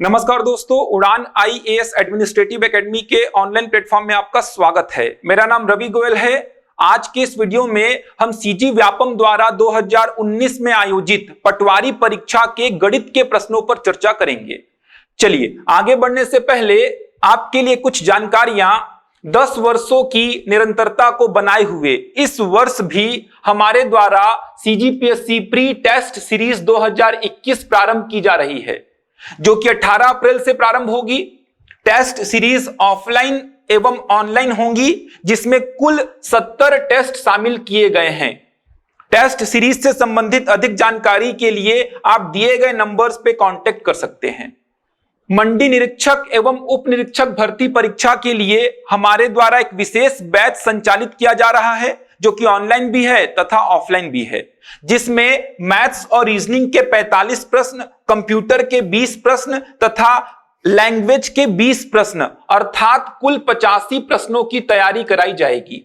नमस्कार दोस्तों, उड़ान आईएएस एडमिनिस्ट्रेटिव एकेडमी के ऑनलाइन प्लेटफॉर्म में आपका स्वागत है। मेरा नाम रवि गोयल है। आज के इस वीडियो में हम सीजी व्यापम द्वारा 2019 में आयोजित पटवारी परीक्षा के गणित के प्रश्नों पर चर्चा करेंगे। चलिए आगे बढ़ने से पहले आपके लिए कुछ जानकारियां। 10 वर्षों की निरंतरता को बनाए हुए इस वर्ष भी हमारे द्वारा सीजीपीएससी प्री टेस्ट सीरीज 2021 प्रारंभ की जा रही है, जो कि 18 अप्रैल से प्रारंभ होगी। टेस्ट सीरीज ऑफलाइन एवं ऑनलाइन होंगी, जिसमें कुल 70 टेस्ट शामिल किए गए हैं। टेस्ट सीरीज से संबंधित अधिक जानकारी के लिए आप दिए गए नंबर्स पे कांटेक्ट कर सकते हैं। मंडी निरीक्षक एवं उप निरीक्षक भर्ती परीक्षा के लिए हमारे द्वारा एक विशेष बैच संचालित किया जा रहा है, जो कि ऑनलाइन भी है तथा ऑफलाइन भी है, जिसमें मैथ्स और रीजनिंग के 45 प्रश्न, कंप्यूटर के 20 प्रश्न तथा लैंग्वेज के 20 प्रश्न, अर्थात कुल 85 प्रश्नों की तैयारी कराई जाएगी।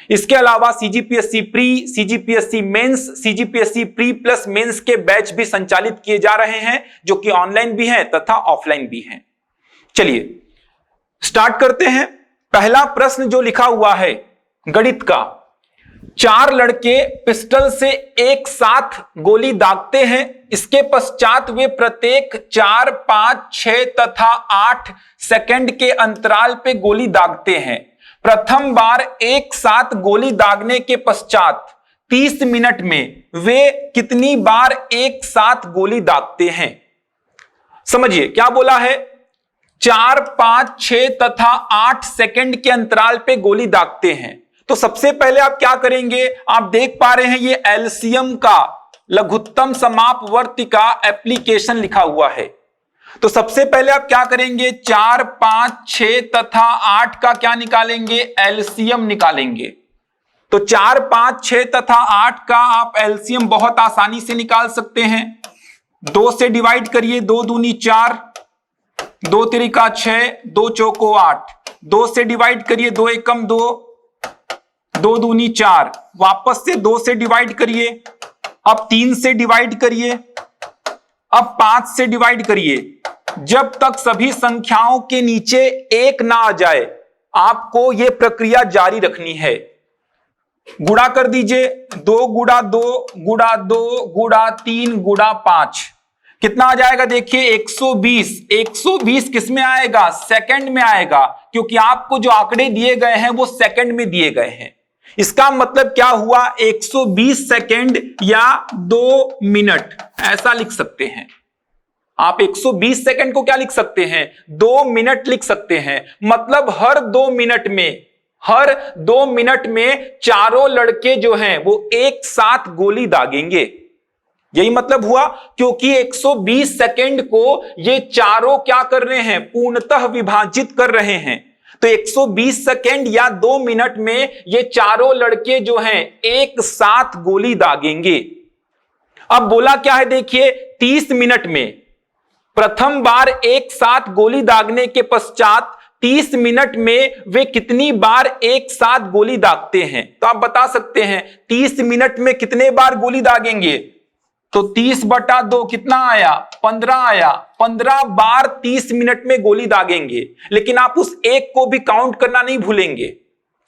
इसके अलावा CGPSC pre, CGPSC mains, CGPSC pre plus mains के बैच भी संचालित किए जा रहे हैं, जो कि ऑनलाइन भी हैं तथा ऑफलाइन भी हैं। चलिए स्टार्ट करते हैं। पहला प्रश्न जो लिखा हुआ है गणित का, 4 लड़के पिस्टल से एक साथ गोली दागते हैं। इसके पश्चात वे प्रत्येक 4, 5, 6 तथा 8 सेकंड के अंतराल पे गोली दागते हैं। प्रथम बार एक साथ गोली दागने के पश्चात 30 मिनट में वे कितनी बार एक साथ गोली दागते हैं? समझिए क्या बोला है। 4, 5, 6 तथा 8 सेकंड के अंतराल पे गोली दागते हैं। तो सबसे पहले आप क्या करेंगे, आप देख पा रहे हैं ये एलसीएम का लघुत्तम समापवर्ती का एप्लीकेशन लिखा हुआ है। तो सबसे पहले आप क्या करेंगे, 4, 5, 6 तथा 8 का क्या निकालेंगे, एलसीएम निकालेंगे। तो 4, 5, 6 तथा 8 का आप एलसीएम बहुत आसानी से निकाल सकते हैं। 2 से डिवाइड करिए, 2 दूनी 4, 2 तिरिका 6, 2 चौको 8। 2 से डिवाइड करिए, 2 एकम 2, 2 दूनी 4, वापस से 2 से डिवाइड करिए। अब 3 से डिवाइड करिए, अब 5 से डिवाइड करिए। जब तक सभी संख्याओं के नीचे 1 ना आ जाए, आपको यह प्रक्रिया जारी रखनी है। गुणा कर दीजिए, 2 गुणा 2 गुणा 2 गुणा 3 गुणा 5, कितना आ जाएगा देखिए 120। 120 किस में आएगा, सेकंड में आएगा, क्योंकि आपको जो आंकड़े दिए गए हैं वो सेकंड में दिए गए हैं। इसका मतलब क्या हुआ, 120 सेकंड या 2 मिनट ऐसा लिख सकते हैं आप। 120 सेकंड को क्या लिख सकते हैं, 2 मिनट लिख सकते हैं। मतलब हर 2 मिनट में चारों लड़के जो हैं वो एक साथ गोली दागेंगे। यही मतलब हुआ, क्योंकि 120 सेकंड को ये चारों क्या कर रहे हैं, पूर्णतः विभाजित कर रहे हैं। तो 120 सेकंड या 2 मिनट में ये चारों लड़के जो हैं एक साथ गोली दागेंगे। अब बोला क्या है देखिए, 30 मिनट में प्रथम बार एक साथ गोली दागने के पश्चात 30 मिनट में वे कितनी बार एक साथ गोली दागते हैं। तो आप बता सकते हैं 30 मिनट में कितने बार गोली दागेंगे। तो 30/2 कितना आया, 15 आया। 15 बार 30 मिनट में गोली दागेंगे, लेकिन आप उस एक को भी काउंट करना नहीं भूलेंगे।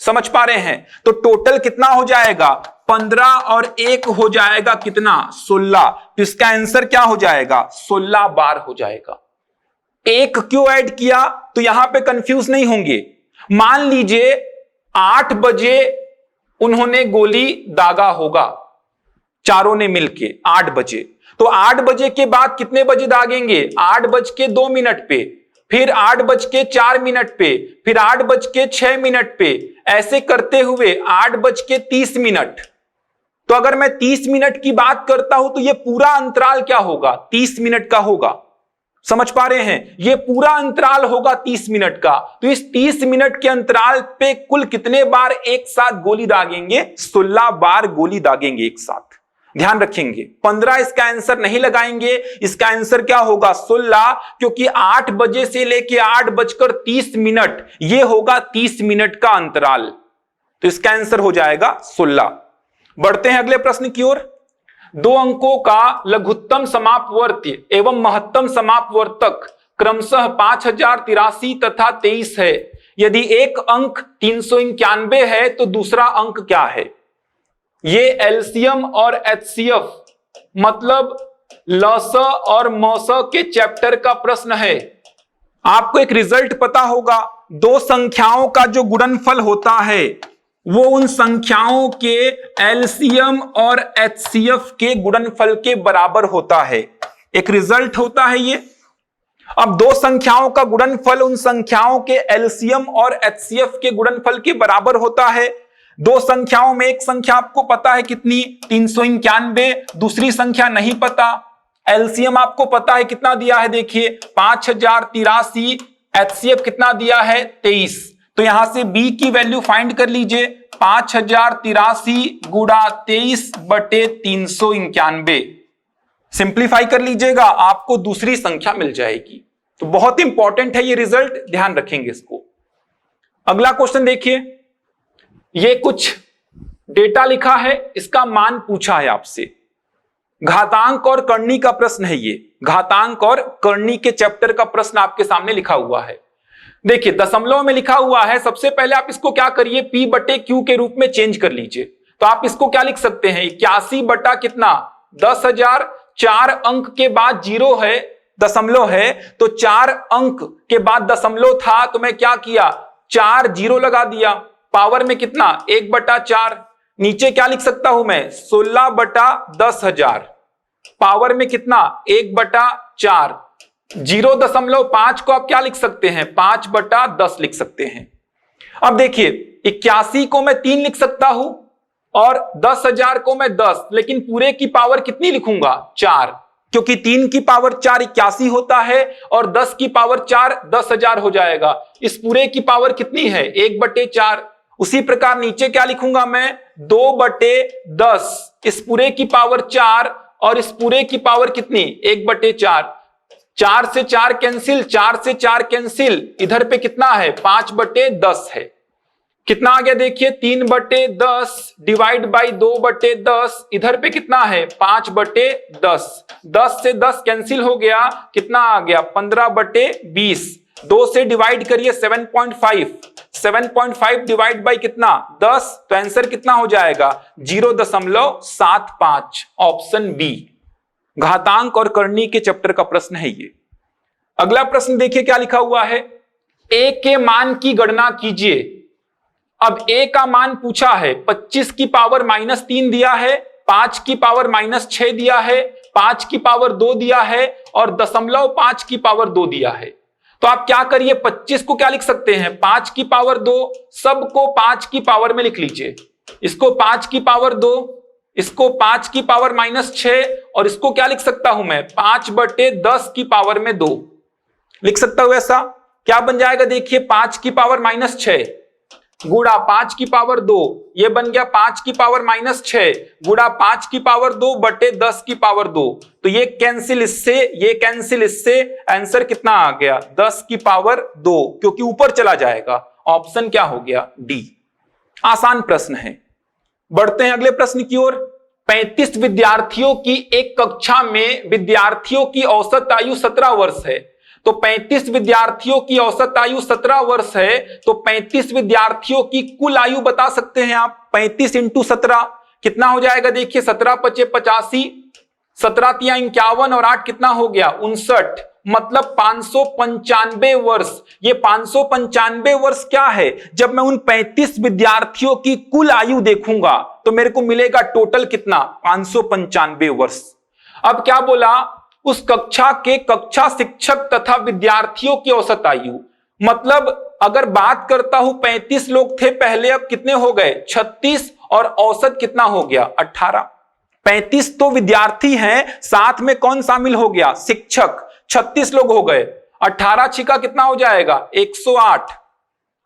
समझ पा रहे हैं। तो टोटल कितना हो जाएगा, 15 और 1 हो जाएगा कितना, 16। तो इसका आंसर क्या हो जाएगा, 16 बार हो जाएगा। 1 क्यों ऐड किया, तो यहां पे कंफ्यूज नहीं होंगे। मान लीजिए 8 बजे उन्होंने गोली दागा होगा, चारों ने मिलके 8 बजे। तो 8 बजे के बाद कितने बजे दागेंगे, 8:02 पे, फिर 8:04 पे, फिर 8:06 पे, ऐसे करते हुए 8:30। तो अगर मैं 30 मिनट की बात करता हूं तो यह पूरा अंतराल क्या होगा, 30 मिनट का होगा। समझ पा रहे हैं, यह पूरा अंतराल होगा 30 मिनट का। तो इस 30 मिनट के अंतराल पे कुल कितने बार एक साथ गोली दागेंगे, 16 बार गोली दागेंगे एक साथ। ध्यान रखेंगे, 15 इसका आंसर नहीं लगाएंगे। इसका आंसर क्या होगा, 16, क्योंकि 8 बजे से लेके 8:30 यह होगा 30 मिनट का अंतराल। तो इसका आंसर हो जाएगा 16। बढ़ते हैं अगले प्रश्न की ओर। 2 अंकों का लघुत्तम समापवर्ती एवं महत्तम समापवर्तक क्रमशः 5083 तथा 23 है। यदि एक अंक 391 है तो दूसरा अंक क्या है? ये एलसीएम और एचसीएफ मतलब लस और मस के चैप्टर का प्रश्न है। आपको एक रिजल्ट पता होगा, दो संख्याओं का जो गुणनफल होता है वो उन संख्याओं के एलसीएम और एचसीएफ के गुणनफल के बराबर होता है। एक रिजल्ट होता है ये। अब दो संख्याओं का गुणनफल उन संख्याओं के एलसीएम और एचसीएफ के गुणनफल के बराबर होता है। दो संख्याओं में एक संख्या आपको पता है कितनी, 391, दूसरी संख्या नहीं पता। एलसीएम आपको पता है कितना दिया है, देखिए 5083, एचसीएफ कितना दिया है 23। तो यहां से बी की वैल्यू फाइंड कर लीजिए, 5083 गुणा 23/391। सिंप्लीफाई कर लीजिएगा, आपको दूसरी संख्या मिल जाएगी। तो बहुत इंपॉर्टेंट है ये रिजल्ट, ध्यान रखेंगे इसको। अगला क्वेश्चन देखिए, ये कुछ डेटा लिखा है, इसका मान पूछा है आपसे। घातांक और करनी का प्रश्न है ये, घातांक और करनी के चैप्टर का प्रश्न आपके सामने लिखा हुआ है। देखिए दशमलव में लिखा हुआ है, सबसे पहले आप इसको क्या करिए, P बटे Q के रूप में चेंज कर लीजिए। तो आप इसको क्या लिख सकते हैं, 81 बटा कितना 10,000, 4 अंक के बाद जीरो है, दशमलव है, तो 4 अंक के बाद दशमलव था, तो मैं क्या किया 4 जीरो लगा दिया। पावर में कितना 1/4, नीचे क्या लिख सकता हूं मैं 16 बटा 10,000, पावर में कितना 1/4, 0.5 को आप क्या लिख सकते हैं 5/10 लिख सकते हैं। अब देखिए 81 को मैं 3 लिख सकता हूं और 10,000 को मैं 10, लेकिन पूरे की पावर कितनी लिखूंगा 4, क्योंकि 3 की पावर 4 81 होता है और 10 की पावर 4 10,000 हो जाएगा। इस पूरे की पावर कितनी है 1/4। उसी प्रकार नीचे क्या लिखूंगा मैं 2/10, इस पूरे की पावर 4 और इस पूरे की पावर कितनी 1/4। 4 से 4 कैंसिल, 4 से 4 कैंसिल, इधर पे कितना है 5/10 है। कितना आ गया देखिए 3/10 डिवाइड बाई 2/10, इधर पे कितना है 5/10। 10 से 10 कैंसिल हो गया, कितना आ गया 15/20। 2 से डिवाइड करिए 7.5, 7.5 डिवाइड बाई कितना 10, तो आंसर कितना हो जाएगा 0.75। ऑप्शन बी घातांक और करनी के चैप्टर का प्रश्न है ये। अगला प्रश्न देखिए क्या लिखा हुआ है, a के मान की गणना कीजिए। अब a का मान पूछा है, 25 की पावर -3 दिया है, 5 की पावर -6 दिया है, 5 की पावर 2 दिया है और 0.5 की पावर 2 दिया है। तो आप क्या करिए 25 को क्या लिख सकते हैं 5 की पावर 2, सबको 5 की पावर में लिख लीजिए। इसको 5 की पावर 2, इसको 5 की पावर -6 और इसको क्या लिख सकता हूं मैं 5/10 की पावर में 2 लिख सकता हूं। ऐसा क्या बन जाएगा देखिए 5 की पावर -6 गुणा 5 की पावर 2, ये बन गया 5 की पावर -6 गुणा 5 की पावर 2/10 की पावर 2। तो ये कैंसिल इससे, ये कैंसिल इससे, आंसर कितना आ गया 10 की पावर 2, क्योंकि ऊपर चला जाएगा। ऑप्शन क्या हो गया डी। आसान प्रश्न है। बढ़ते हैं अगले प्रश्न की ओर। 35 विद्यार्थियों की एक कक्षा में विद्यार्थियों की औसत आयु 17 वर्ष है। तो 35 विद्यार्थियों की औसत आयु 17 वर्ष है, तो 35 विद्यार्थियों की कुल आयु बता सकते हैं आप। 35 × 17 कितना हो जाएगा देखिए 17 × 5 = 85, 17 × 3 = 51 और 8 कितना हो गया 59, मतलब 595 वर्ष। ये 595 वर्ष क्या है, जब मैं उन 35 विद्यार्थियों की कुल आयु देखूंगा तो मेरे को मिलेगा टोटल कितना 595 वर्ष। अब क्या बोला, उस कक्षा के कक्षा शिक्षक तथा विद्यार्थियों की औसत आयु, मतलब अगर बात करता हूं 35 लोग थे पहले, अब कितने हो गए 36 और औसत कितना हो गया 18। 35 तो विद्यार्थी हैं, साथ में कौन शामिल हो गया शिक्षक, 36 लोग हो गए। 18 छिका कितना हो जाएगा 108,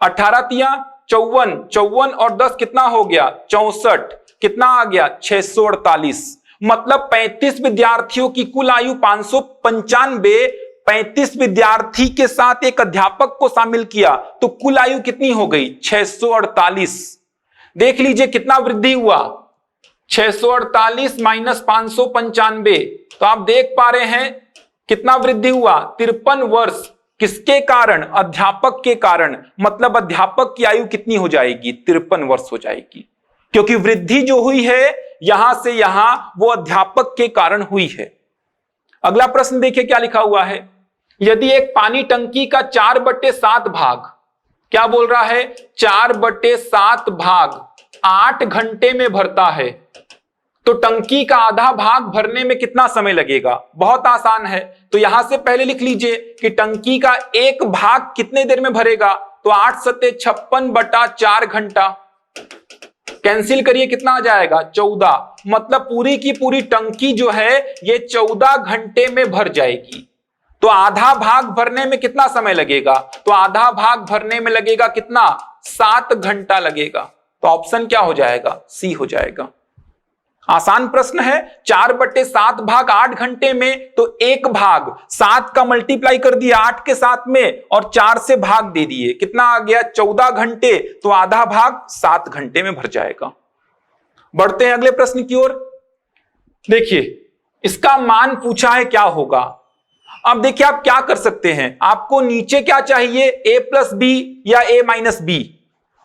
18 × 3 = 54, 54 और 10 कितना हो गया 64, कितना आ गया 648। मतलब 35 विद्यार्थियों की कुल आयु 595, 35 विद्यार्थी के साथ एक अध्यापक को शामिल किया तो कुल आयु कितनी हो गई 648। देख लीजिए कितना वृद्धि हुआ 648 - 595। तो आप देख पा रहे हैं कितना वृद्धि हुआ? 53 वर्ष। किसके कारण? अध्यापक के कारण। मतलब अध्यापक की आयु कितनी हो जाएगी? 53 वर्ष हो जाएगी, क्योंकि वृद्धि जो हुई है यहां से यहां वो अध्यापक के कारण हुई है। अगला प्रश्न देखिए क्या लिखा हुआ है। यदि एक पानी टंकी का 4/7 भाग, क्या बोल रहा है? 4/7 भाग 8 घंटे में भरता है, तो टंकी का आधा भाग भरने में कितना समय लगेगा? बहुत आसान है, तो यहां से पहले लिख लीजिए कि टंकी का एक भाग कितने देर में भरेगा, तो 8 सत्ते 56/4 घंटा। कैंसिल करिए, कितना आ जाएगा? 14। मतलब पूरी की पूरी टंकी जो है ये 14 घंटे में भर जाएगी। तो आधा भाग भरने में कितना समय लगेगा? तो आधा भाग भरने में लगेगा कितना? 7 घंटा लगेगा। तो ऑप्शन क्या हो जाएगा? सी हो जाएगा। आसान प्रश्न है। 4/7 भाग 8 घंटे में, तो एक भाग 7 का मल्टीप्लाई कर दिया 8 के साथ में और 4 से भाग दे दिए, कितना आ गया? 14 घंटे। तो आधा भाग 7 घंटे में भर जाएगा। बढ़ते हैं अगले प्रश्न की ओर। देखिए इसका मान पूछा है, क्या होगा? अब देखिए आप क्या कर सकते हैं, आपको नीचे क्या चाहिए? a+b या a-b।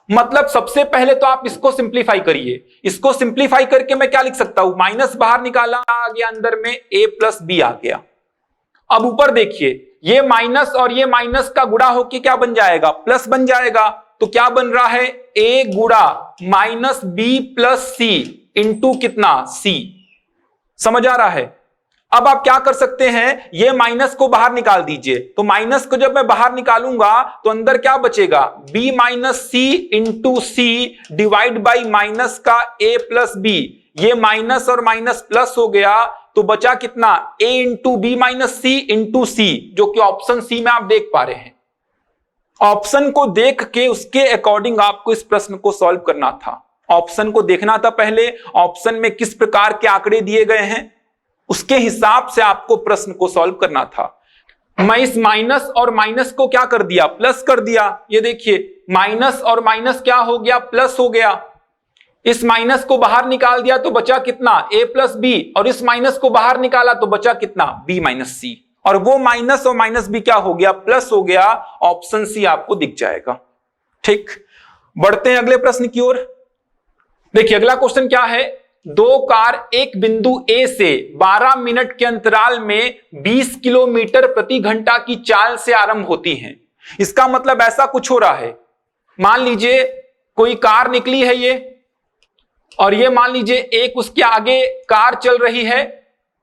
मतलब सबसे पहले तो आप इसको सिंप्लीफाई करिए। इसको सिंप्लीफाई करके मैं क्या लिख सकता हूं? माइनस बाहर निकाला, आ गया अंदर में a+b आ गया। अब ऊपर देखिए, ये माइनस और ये माइनस का गुणा होके क्या बन जाएगा? प्लस बन जाएगा। तो क्या बन रहा है? a गुणा -b+c इंटू कितना? c। समझ आ रहा है? अब आप क्या कर सकते हैं, ये माइनस को बाहर निकाल दीजिए। तो माइनस को जब मैं बाहर निकालूंगा तो अंदर क्या बचेगा? b-c into c divide by minus का a+b। ये माइनस और माइनस प्लस हो गया, तो बचा कितना? a इंटू b-c इंटू सी, जो कि ऑप्शन सी में आप देख पा रहे हैं। ऑप्शन को देख के उसके अकॉर्डिंग आपको इस प्रश्न को सॉल्व करना था। ऑप्शन को देखना था पहले, ऑप्शन में किस प्रकार के आंकड़े दिए गए हैं, उसके हिसाब से आपको प्रश्न को सॉल्व करना था। मैं इस माइनस और माइनस को क्या कर दिया? प्लस कर दिया। ये देखिए माइनस और माइनस क्या हो गया? प्लस हो गया। इस माइनस को बाहर निकाल दिया तो बचा कितना? a+b, और इस माइनस को बाहर निकाला तो बचा कितना? b-c, और वो माइनस और माइनस भी क्या हो गया? प्लस हो गया। ऑप्शन सी आपको दिख जाएगा। ठीक, बढ़ते हैं अगले प्रश्न की ओर। देखिए अगला क्वेश्चन क्या है। दो कार एक बिंदु ए से 12 मिनट के अंतराल में 20 किलोमीटर प्रति घंटा की चाल से आरंभ होती हैं। इसका मतलब ऐसा कुछ हो रहा है, मान लीजिए कोई कार निकली है ये, और ये मान लीजिए एक उसके आगे कार चल रही है।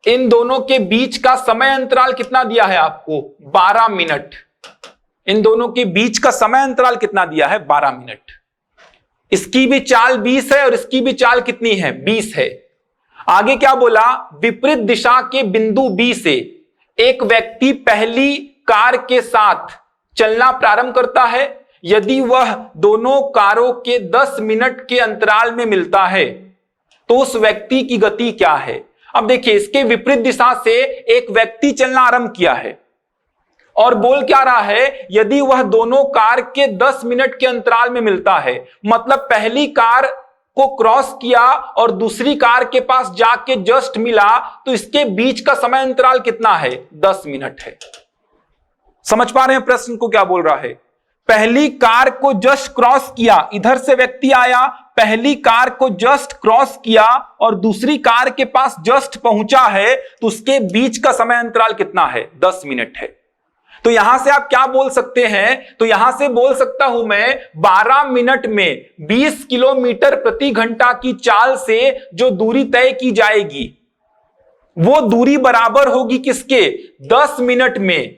इन दोनों के बीच का समय अंतराल कितना दिया है आपको? 12 मिनट। इन दोनों के बीच का समय अंतराल कितना दिया है? 12 मिनट। इसकी भी चाल 20 है और इसकी भी चाल कितनी है? 20 है। आगे क्या बोला? विपरीत दिशा के बिंदु बी से एक व्यक्ति पहली कार के साथ चलना प्रारंभ करता है। यदि वह दोनों कारों के 10 मिनट के अंतराल में मिलता है तो उस व्यक्ति की गति क्या है? अब देखिए इसके विपरीत दिशा से एक व्यक्ति चलना आरंभ किया है और बोल क्या रहा है? यदि वह दोनों कार के 10 मिनट के अंतराल में मिलता है, मतलब पहली कार को क्रॉस किया और दूसरी कार के पास जाके जस्ट मिला, तो इसके बीच का समय अंतराल कितना है? 10 मिनट है। समझ पा रहे हैं प्रश्न को क्या बोल रहा है? पहली कार को जस्ट क्रॉस किया, इधर से व्यक्ति आया, पहली कार को जस्ट क्रॉस किया और दूसरी कार के पास जस्ट पहुंचा है, तो उसके बीच का समय अंतराल कितना है? 10 मिनट है। तो यहां से आप क्या बोल सकते हैं? तो यहां से बोल सकता हूं मैं 12 मिनट में 20 किलोमीटर प्रति घंटा की चाल से जो दूरी तय की जाएगी वो दूरी बराबर होगी किसके? 10 मिनट में।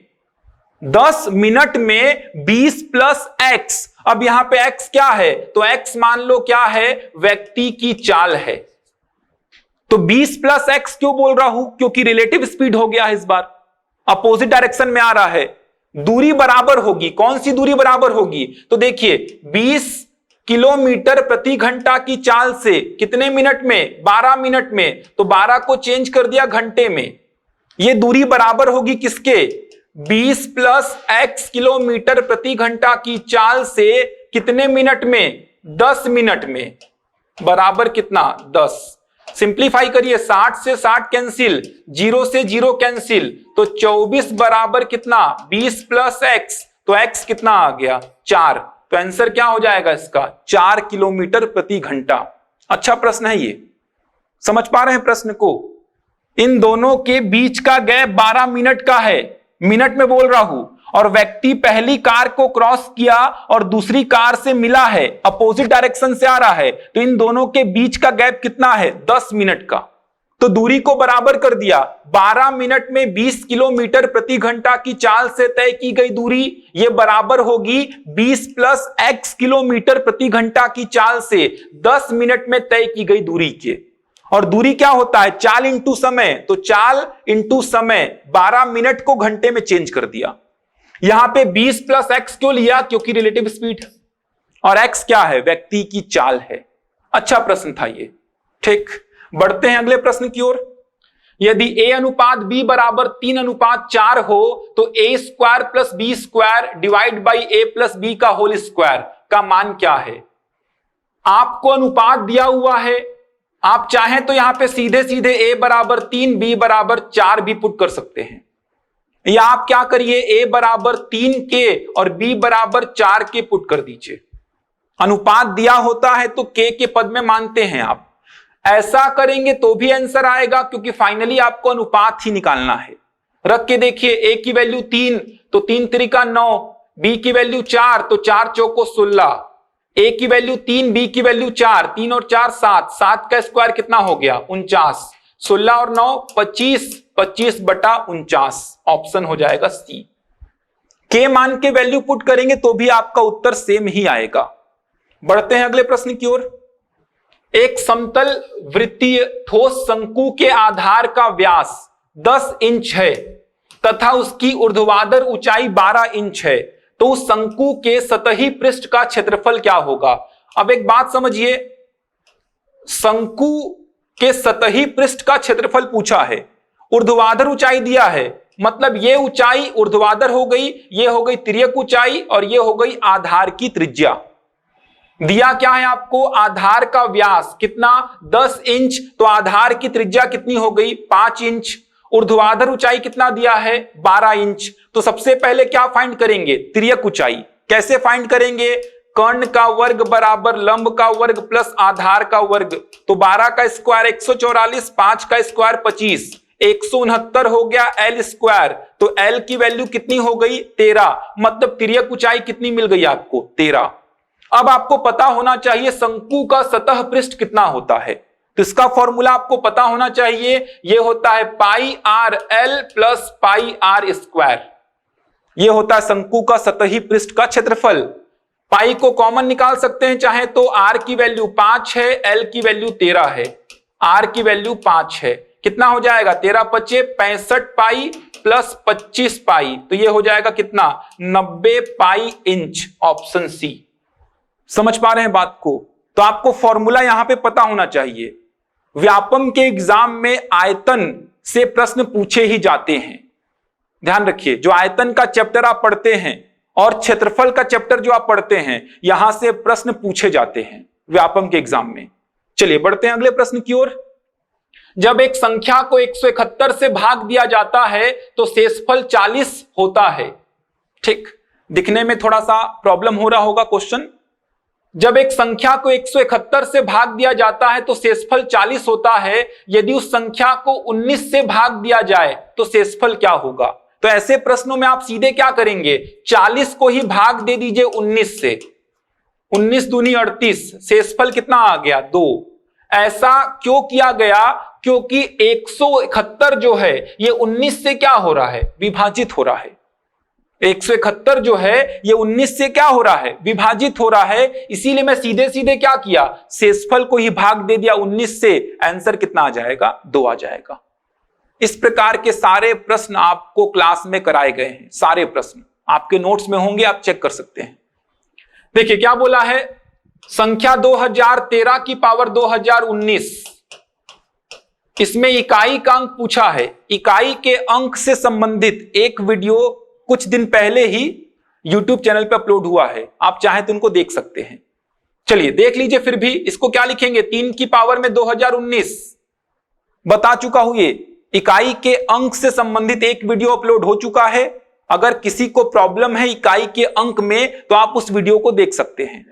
10 मिनट में 20 प्लस x। अब यहां पे x क्या है? तो x मान लो क्या है? व्यक्ति की चाल है। तो 20 प्लस x क्यों बोल रहा हूं? क्योंकि रिलेटिव स्पीड हो गया है, इस बार अपोजिट डायरेक्शन में आ रहा है। दूरी बराबर होगी। कौन सी दूरी बराबर होगी? तो देखिए 20 किलोमीटर प्रति घंटा की चाल से कितने मिनट में? 12 मिनट में। तो 12 को चेंज कर दिया घंटे में। यह दूरी बराबर होगी किसके? 20 प्लस x किलोमीटर प्रति घंटा की चाल से कितने मिनट में? 10 मिनट में। बराबर कितना? 10। सिंप्लीफाई करिए, 60 से 60 कैंसिल, 0 से 0 कैंसिल, तो 24 बराबर कितना 20 प्लस x, तो x कितना आ गया 4। तो आंसर क्या हो जाएगा इसका 4 किलोमीटर प्रति घंटा। अच्छा प्रश्न है ये, समझ पा रहे हैं प्रश्न को। इन दोनों के बीच का गैप 12 मिनट का है, मिनट में बोल रहा हूं, और व्यक्ति पहली कार को क्रॉस किया और दूसरी कार से मिला है, अपोजिट डायरेक्शन से आ रहा है, तो इन दोनों के बीच का गैप कितना है 10 मिनट का। तो दूरी को बराबर कर दिया, 12 मिनट में 20 किलोमीटर प्रति घंटा की चाल से तय की गई दूरी ये बराबर होगी 20 प्लस x किलोमीटर प्रति घंटा की चाल से 10 मिनट में तय की गई दूरी के। और दूरी क्या होता है चाल इंटू समय, तो चाल इंटू समय 12 मिनट को घंटे में चेंज कर दिया। यहां पे 20 प्लस x क्यों लिया, क्योंकि रिलेटिव स्पीड है, और x क्या है व्यक्ति की चाल है। अच्छा प्रश्न था ये, ठीक। बढ़ते हैं अगले प्रश्न की ओर। यदि a अनुपात b बराबर 3 अनुपात 4 हो तो a square plus b square divide by a plus b का होल स्क्वायर का मान क्या है। आपको अनुपात दिया हुआ है, आप चाहें तो यहां पे सीधे सीधे a बराबर 3 b बराबर 4 भी पुट कर सकते हैं, या आप क्या करिए a बराबर 3 के और b बराबर 4 के पुट कर दीजिए। अनुपात दिया होता है तो k के पद में मानते हैं आप, ऐसा करेंगे तो भी आंसर आएगा, क्योंकि फाइनली आपको अनुपात ही निकालना है। रख के देखिए, a की वैल्यू 3 तो 3 त्रिका 9, b की वैल्यू 4 तो 4 चौको 16, a की वैल्यू 3 b की वैल्यू 4, 3 और 4 7, 7 का स्क्वायर कितना हो गया 49, 16 और 9 25, 25 बटा 49, ऑप्शन हो जाएगा सी। के मान के वैल्यू पुट करेंगे तो भी आपका उत्तर सेम ही आएगा। बढ़ते हैं अगले प्रश्न की ओर। एक समतल वृत्तीय ठोस शंकु के आधार का व्यास 10 इंच है तथा उसकी ऊर्ध्वाधर ऊंचाई 12 इंच है, तो उस शंकु के सतही पृष्ठ का क्षेत्रफल क्या होगा। अब एक बात समझिए, शंकु के सतही पृष्ठ का क्षेत्रफल पूछा है, ऊर्ध्वाधर ऊंचाई दिया है, मतलब ये ऊंचाई ऊर्ध्वाधर हो गई, ये हो गई तिर्यक ऊंचाई और ये हो गई आधार की त्रिज्या। दिया क्या है आपको, आधार का व्यास कितना 10 इंच, तो आधार की त्रिज्या कितनी हो गई 5 इंच, ऊर्ध्वाधर ऊंचाई कितना दिया है 12 इंच। तो सबसे पहले क्या फाइंड करेंगे तिर्यक ऊंचाई। कैसे फाइंड करेंगे, कर्ण का वर्ग बराबर लंब का वर्ग प्लस आधार का वर्ग, तो 12 का स्क्वायर 144, 5 का स्क्वायर 25, 169 हो गया एल स्क्वायर, तो एल की वैल्यू कितनी हो गई 13, मतलब तिर्यक ऊंचाई कितनी मिल गई आपको 13। अब आपको पता होना चाहिए शंकु का सतह पृष्ठ कितना होता है, तो इसका फॉर्मूला आपको पता होना चाहिए, यह होता है pi r l plus pi r square. यह होता है शंकु का सतही पृष्ठ का क्षेत्रफल। पाई को कॉमन निकाल सकते हैं चाहे तो, आर की वैल्यू 5 है, एल की वैल्यू 13 है, आर की वैल्यू 5 है, कितना हो जाएगा 13 पचे 65 पाई प्लस 25 पाई, तो ये हो जाएगा कितना 90 पाई इंच, ऑप्शन सी। समझ पा रहे हैं बात को। तो आपको फॉर्मूला यहां पे पता होना चाहिए। व्यापम के एग्जाम में आयतन से प्रश्न पूछे ही जाते हैं, ध्यान रखिए। जो आयतन का चैप्टर आप पढ़ते हैं और क्षेत्रफल का चैप्टर जो आप पढ़ते हैं, यहां से प्रश्न पूछे जाते हैं व्यापम के एग्जाम में। चलिए बढ़ते हैं अगले प्रश्न की ओर। जब एक संख्या को 171 से भाग दिया जाता है तो शेषफल 40 होता है। ठीक, दिखने में थोड़ा सा प्रॉब्लम हो रहा होगा क्वेश्चन। जब एक संख्या को 171 से भाग दिया जाता है तो शेषफल 40 होता है, यदि उस संख्या को 19 से भाग दिया जाए तो शेषफल क्या होगा। तो ऐसे प्रश्नों में आप सीधे क्या करेंगे, 40 को ही भाग दे दीजिए 19 से, 19 दूनी 38, शेषफल कितना आ गया 2। ऐसा क्यों किया गया, क्योंकि 171 जो है ये 19 से क्या हो रहा है, विभाजित हो रहा है। 171 जो है ये 19 से क्या हो रहा है, विभाजित हो रहा है। इसीलिए मैं सीधे सीधे क्या किया, शेषफल को ही भाग दे दिया 19 से, आंसर कितना आ जाएगा 2 आ जाएगा। इस प्रकार के सारे प्रश्न आपको क्लास में कराए गए हैं, सारे प्रश्न आपके नोट्स में होंगे, आप चेक कर सकते हैं। देखिए क्या बोला है, संख्या 2013 की पावर 2019, इसमें इकाई का अंक पूछा है। इकाई के अंक से संबंधित एक वीडियो कुछ दिन पहले ही YouTube चैनल पर अपलोड हुआ है, आप चाहें तो उनको देख सकते हैं। चलिए देख लीजिए। फिर भी इसको क्या लिखेंगे, 3 की पावर में 2019, बता चुका हूं। ये इकाई के अंक से संबंधित एक वीडियो अपलोड हो चुका है। अगर किसी को प्रॉब्लम है इकाई के अंक में तो आप उस वीडियो को देख सकते हैं।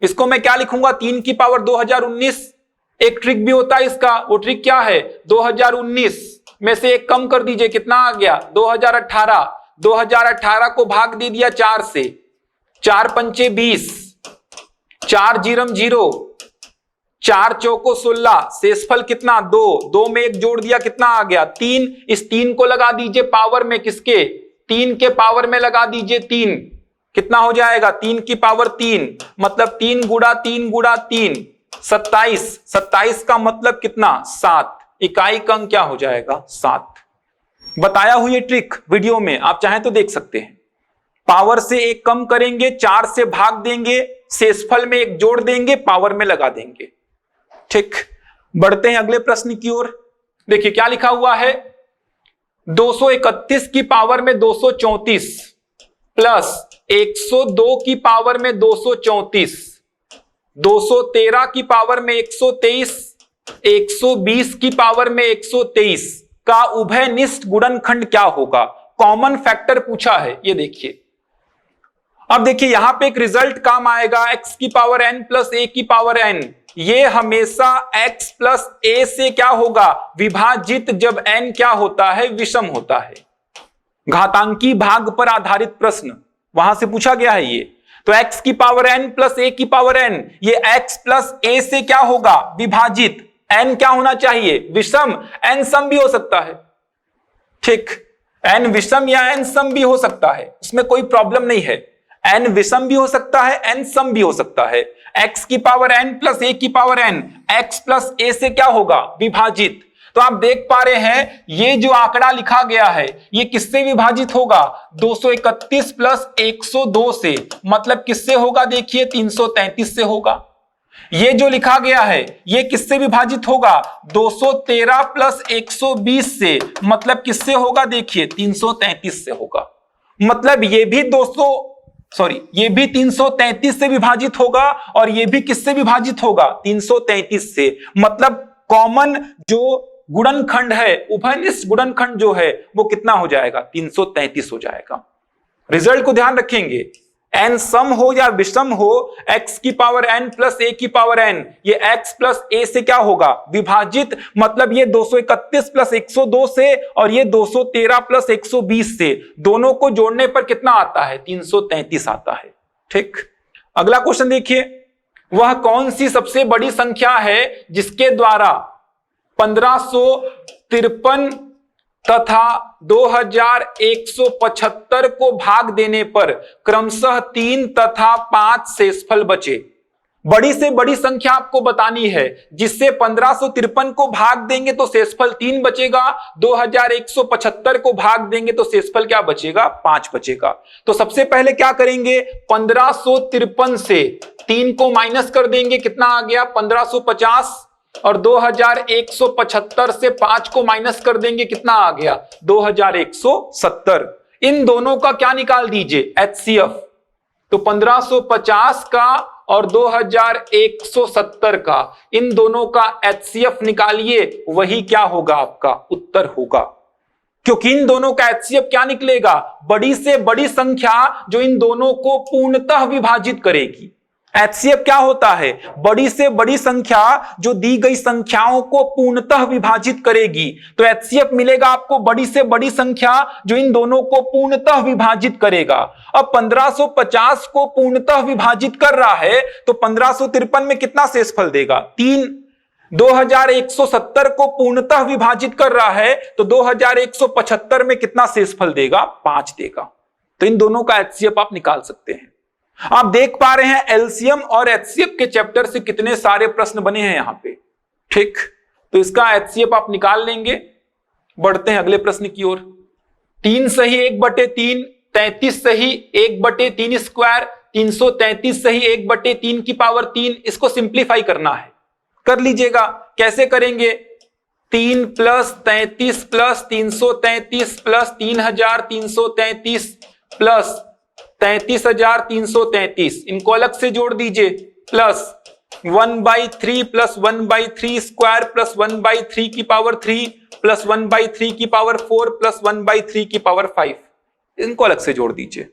इसको मैं क्या लिखूंगा, 3 की पावर 2019। एक ट्रिक भी होता है इसका, वो ट्रिक क्या है, 2019 में से एक कम कर दीजिए, कितना आ गया 2018। 2018 को भाग दे दिया 4 से, 4 पंचे 20, 4 जीरम 0, 4 चौको 16, शेषफल कितना 2, 2 में एक जोड़ दिया कितना आ गया 3। इस 3 को लगा दीजिए पावर में, किसके, 3 के पावर में लगा दीजिए 3, कितना हो जाएगा 3 की पावर 3, मतलब 3 गुणा 3 गुणा 3 27। 27 का मतलब कितना 7। इकाई का अंक क्या हो जाएगा 7। बताया हुई ये ट्रिक वीडियो में, आप चाहें तो देख सकते हैं। पावर से एक कम करेंगे, 4 से भाग देंगे, शेषफल में एक जोड़ देंगे, पावर में लगा देंगे। ठीक, बढ़ते हैं अगले प्रश्न की ओर। देखिए क्या लिखा हुआ है, 231 की पावर में 234 प्लस 102 की पावर में 234, 213 की पावर में 123, 120 की पावर में 123 का उभयनिष्ठ गुणनखंड क्या होगा। कॉमन फैक्टर पूछा है, ये देखिए। अब देखिए यहां पे एक रिजल्ट काम आएगा, x की पावर n प्लस a की पावर n। ये हमेशा x प्लस a से क्या होगा विभाजित, जब n क्या होता है विषम होता है। घातांकी भाग पर आधारित प्रश्न वहां से पूछा गया है ये। तो x की पावर n प्लस a की पावर n, ये x प्लस a से क्या होगा विभाजित, n क्या होना चाहिए विषम, n सम भी हो सकता है। ठीक, n विषम या n सम भी हो सकता है, इसमें कोई प्रॉब्लम नहीं है। n विषम भी हो सकता है, n सम भी हो सकता है। x की पावर n प्लस a की power n, x plus a से क्या होगा विभाजित। तो आप देख पा रहे हैं ये जो आंकड़ा लिखा गया है ये किससे विभाजित होगा, 231 प्लस 102 से, मतलब किससे होगा देखिए 333 से होगा। ये जो लिखा गया है ये किससे विभाजित होगा, 213 प्लस 120 से, मतलब किससे होगा देखिए 333 से होगा। मतलब ये भी 333 से विभाजित होगा और ये भी किससे विभाजित होगा 333 से। मतलब कॉमन जो गुणनखंड है, उभयनिष्ठ गुणनखंड जो है वो कितना हो जाएगा 333 हो जाएगा। रिजल्ट को ध्यान रखेंगे, n सम हो या विषम हो, x की पावर n प्लस a की पावर n, ये x प्लस a से क्या होगा विभाजित, मतलब ये 231 प्लस 102 से और ये 213 प्लस 120 से, दोनों को जोड़ने पर कितना आता है 333 आता है। ठीक, अगला क्वेश्चन देखिए, वह कौन सी सबसे बड़ी संख्या है जिसके द्वारा 1553 तथा 2175 को भाग देने पर क्रमशः 3 तथा 5 शेषफल बचे। बड़ी से बड़ी संख्या आपको बतानी है जिससे 1553 को भाग देंगे तो शेषफल 3 बचेगा, 2175 को भाग देंगे तो शेषफल क्या बचेगा 5 बचेगा। तो सबसे पहले क्या करेंगे, 1553 से 3 को माइनस कर देंगे, कितना आ गया 1550, और 2175 से 5 को माइनस कर देंगे, कितना आ गया 2170। इन दोनों का क्या निकाल दीजिए HCF। तो 1550 का और 2170 का, इन दोनों का HCF निकालिए, वही क्या होगा आपका उत्तर होगा। क्योंकि इन दोनों का HCF क्या निकलेगा, बड़ी से बड़ी संख्या जो इन दोनों को पूर्णतः विभाजित करेगी। HCF क्या होता है, बड़ी से बड़ी संख्या जो दी गई संख्याओं को पूर्णतः विभाजित करेगी। तो HCF मिलेगा आपको बड़ी से बड़ी संख्या जो इन दोनों को पूर्णतः विभाजित करेगा। अब 1550 को पूर्णतः विभाजित कर रहा है तो 1553 में कितना शेषफल देगा 3। 2170 को पूर्णतः विभाजित कर रहा है तो 2175 में कितना शेषफल देगा 5 देगा। तो इन दोनों का HCF आप निकाल सकते हैं। आप देख पा रहे हैं एलसीएम और एचसीएफ के चैप्टर से कितने सारे प्रश्न बने हैं यहां पे। ठीक, तो इसका एचसीएफ आप निकाल लेंगे। बढ़ते हैं अगले प्रश्न की ओर। 3 सही 1/3, 33 सही 1/3 स्क्वायर, 333 सही 1/3 की पावर 3। इसको सिंप्लीफाई करना है, कर लीजिएगा। कैसे करेंगे, 3 प्लस 33 प्लस 333 प्लस 3333 प्लस 33333, इनको अलग से जोड़ दीजिए, प्लस 1/3 प्लस 1/3 स्क्वायर प्लस 1/3 की पावर 3 प्लस 1/3 की पावर 4 प्लस 1/3 की पावर 5। इनको अलग से जोड़ दीजिए।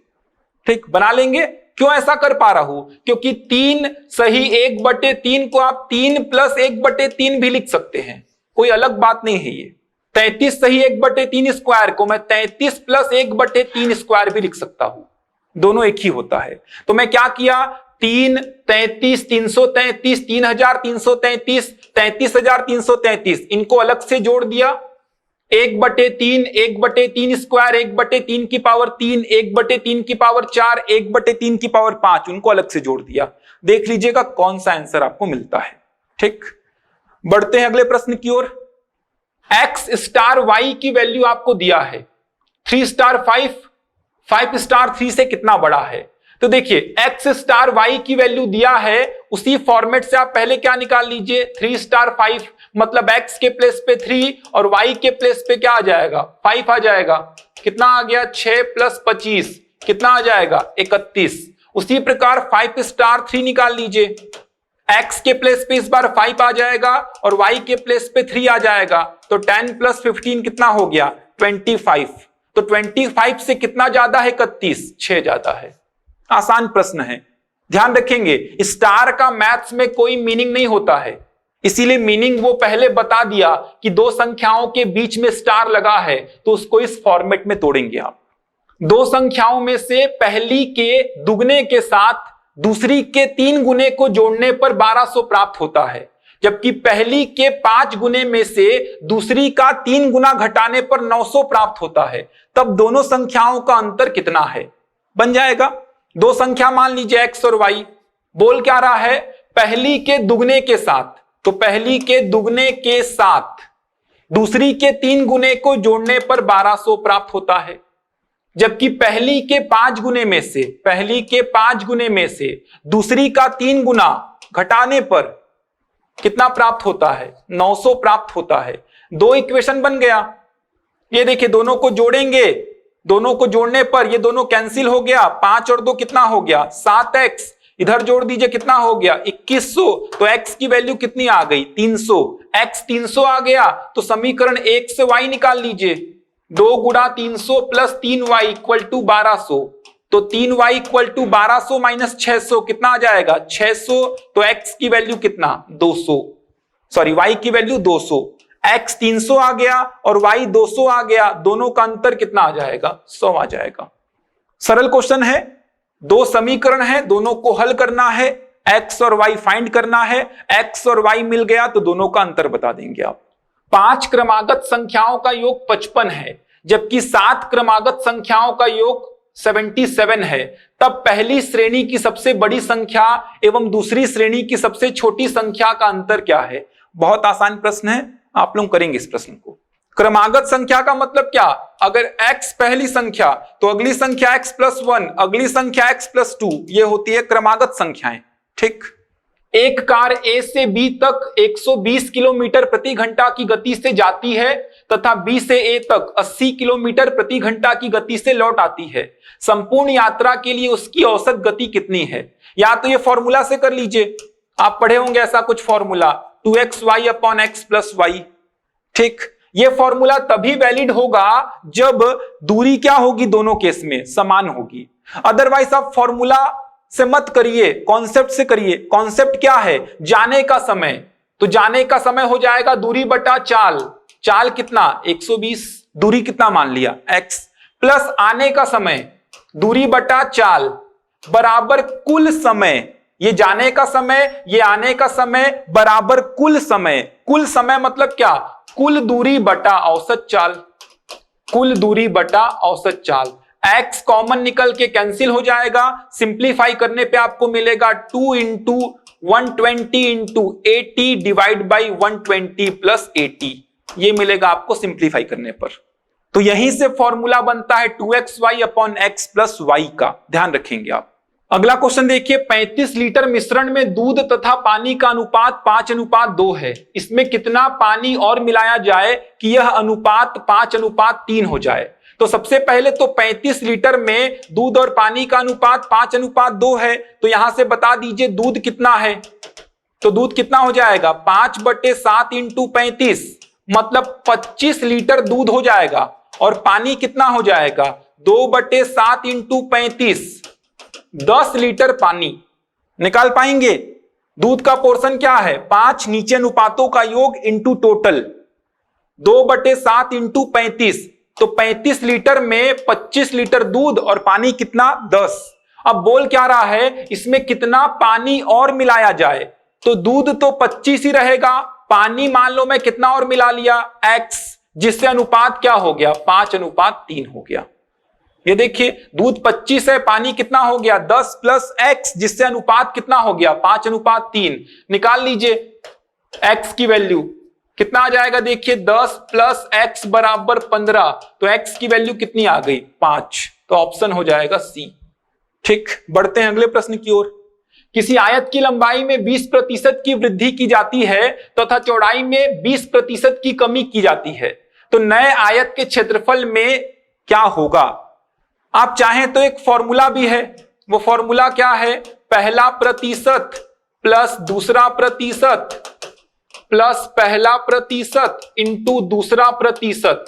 ठीक, बना लेंगे। क्यों ऐसा कर पा रहा हूं? क्योंकि 3 सही 1/3 को आप 3 प्लस 1/3 भी लिख सकते हैं, कोई अलग बात नहीं है। ये 33 सही 1/3 स्क्वायर को मैं 33 प्लस 1/3 स्क्वायर भी लिख सकता हूं, दोनों एक ही होता है। तो मैं क्या किया, 3, 33, 333, 3333, 33333, इनको अलग से जोड़ दिया। 1/3, 1/3 स्क्वायर, 1/3 की पावर 3, 1/3 की पावर 4, 1/3 की पावर 5, उनको अलग से जोड़ दिया। देख लीजिएगा कौन सा आंसर आपको मिलता है। ठीक, बढ़ते हैं अगले प्रश्न की ओर। x स्टार y की वैल्यू आपको दिया है 3 स्टार 5, 5 स्टार 3 से कितना बड़ा है? तो देखिए x स्टार y की वैल्यू दिया है, उसी फॉर्मेट से आप पहले क्या निकाल लीजिए, 3 स्टार 5 मतलब x के प्लेस पे 3 और y के प्लेस पे क्या आ जाएगा, 5 आ जाएगा। कितना आ गया, 6 प्लस 25 कितना आ जाएगा, 31। उसी प्रकार 5 स्टार 3 निकाल लीजिए, x के प्लेस पे इस बार 5 आ जाएगा और y के प्लेस पे 3 आ जाएगा, तो 10 प्लस 15 कितना हो गया, 25। तो 25 से कितना ज्यादा है, 31, 6 ज्यादा है। आसान प्रश्न है, ध्यान रखेंगे। स्टार का मैथ्स में कोई मीनिंग नहीं होता है, इसीलिए मीनिंग वो पहले बता दिया कि दो संख्याओं के बीच में स्टार लगा है, तो उसको इस फॉर्मेट में तोड़ेंगे आप। दो संख्याओं में से पहली के दुगने के साथ दूसरी के 3 गुने को जोड़ने पर 1200 प्राप्त होता है, जबकि पहली के 5 गुने में से दूसरी का 3 गुना घटाने पर 900 प्राप्त होता है। तब दोनों संख्याओं का अंतर कितना है? बन जाएगा, दो संख्या मान लीजिए x और y, बोल क्या रहा है, पहली के दुगने के साथ, तो पहली के दुगने के साथ दूसरी के 3 गुने को जोड़ने पर 1200 प्राप्त होता है, जबकि पहली के 5 गुने में से, पहली के 5 गुने में से दूसरी का 3 गुना घटाने पर कितना प्राप्त होता है, 900 प्राप्त होता है। दो इक्वेशन बन गया। ये देखिए दोनों को जोड़ेंगे, दोनों को जोड़ने पर ये दोनों कैंसिल हो गया, 5 और 2 कितना हो गया, 7x, इधर जोड़ दीजिए कितना हो गया, 2100। तो x की वैल्यू कितनी आ गई, 300। x 300 आ गया तो समीकरण 1 से y निकाल लीजिए, 2 गुणा 300 प्लस 3y इक्वल टू 1200, तो 3y इक्वल टू 1200 माइनस 600 कितना आ जाएगा, 600। तो x की वैल्यू कितना, 200, सॉरी y की वैल्यू 200। x 300 आ गया और y 200 आ गया, दोनों का अंतर कितना आ जाएगा, 100 आ जाएगा। सरल क्वेश्चन है, दो समीकरण है, दोनों को हल करना है, x और y फाइंड करना है। x और y मिल गया तो दोनों का अंतर बता देंगे आप। 5 क्रमागत संख्याओं का योग 55 है, जबकि 7 क्रमागत संख्याओं का योग 77 है, तब पहली श्रेणी की सबसे बड़ी संख्या एवं दूसरी श्रेणी की सबसे छोटी संख्या का अंतर क्या है? बहुत आसान प्रश्न है, आप लोग करेंगे इस प्रश्न को। क्रमागत संख्या का मतलब क्या, अगर x पहली संख्या तो अगली संख्या x प्लस 1, अगली संख्या x प्लस 2, ये होती है क्रमागत संख्याएं। ठीक, एक कार A से B तक 120 किलोमीटर प्रति घंटा की गति से जाती है तथा B से A तक 80 किलोमीटर प्रति घंटा की गति से लौट आती है। संपूर्ण यात्रा के लिए उसकी औसत गति कितनी है? या तो ये फॉर्मूला से कर लीजिए, आप पढ़े होंगे ऐसा कुछ formula, 2xy upon x plus y। ठीक, ये फॉर्मूला तभी वैलिड होगा जब दूरी क्या होगी, दोनों केस में समान होगी। अदरवाइज आप फॉर्मूला से मत करिए, कॉन्सेप्ट से करिए। कॉन्सेप्ट क्या है, जाने का समय, तो जाने का समय हो जाएगा दूरी बटा चाल, चाल कितना 120, दूरी कितना मान लिया x, प्लस आने का समय दूरी बटा चाल बराबर कुल समय, ये जाने का समय ये आने का समय बराबर कुल समय। कुल समय मतलब क्या, कुल दूरी बटा औसत चाल, कुल दूरी बटा औसत चाल। x कॉमन निकल के कैंसिल हो जाएगा, सिंप्लीफाई करने पे आपको मिलेगा 2 into 120 into 80 divide by 120 plus 80, ये मिलेगा आपको सिंप्लीफाई करने पर। तो यहीं से फॉर्मूला बनता है 2xy upon x plus y का, ध्यान रखेंगे आप। अगला क्वेश्चन देखिए, 35 लीटर मिश्रण में दूध तथा पानी का अनुपात 5:2 है, इसमें कितना पानी और मिलाया जाए कि यह अनुपात 5:3 हो जाए? तो सबसे पहले तो 35 लीटर में दूध और पानी का अनुपात 5:2 है, तो यहां से बता दीजिए दूध कितना है, तो दूध कितना हो जाएगा 5/7 इंटू 35, मतलब 25 लीटर दूध हो जाएगा। और पानी कितना हो जाएगा 2/7 इंटू 35, 10 लीटर पानी निकाल पाएंगे। दूध का पोर्शन क्या है 5 नीचे अनुपातों का योग इंटू टोटल, 2/7 इंटू 35, तो 35 लीटर में 25 लीटर दूध और पानी कितना 10। अब बोल क्या रहा है इसमें कितना पानी और मिलाया जाए, तो दूध तो 25 ही रहेगा, पानी मान लो मैं कितना और मिला लिया x, जिससे अनुपात क्या हो गया 5:3 हो गया। ये देखिए दूध 25 है, पानी कितना हो गया 10 प्लस x, जिससे अनुपात कितना हो गया 5:3। निकाल लीजिए x की वैल्यू कितना आ जाएगा, देखिए 10 प्लस x बराबर 15, तो x की वैल्यू कितनी आ गई 5, तो ऑप्शन हो जाएगा सी। ठीक, बढ़ते हैं अगले प्रश्न की ओर। किसी आयत की लंबाई में 20% की वृद्धि की जाती है तथा चौड़ाई में 20% की कमी की जाती है, तो नए आयत के क्षेत्रफल में क्या होगा। आप चाहें तो एक फॉर्मूला भी है, वो फॉर्मूला क्या है, पहला प्रतिशत प्लस दूसरा प्रतिशत प्लस पहला प्रतिशत इंटू दूसरा प्रतिशत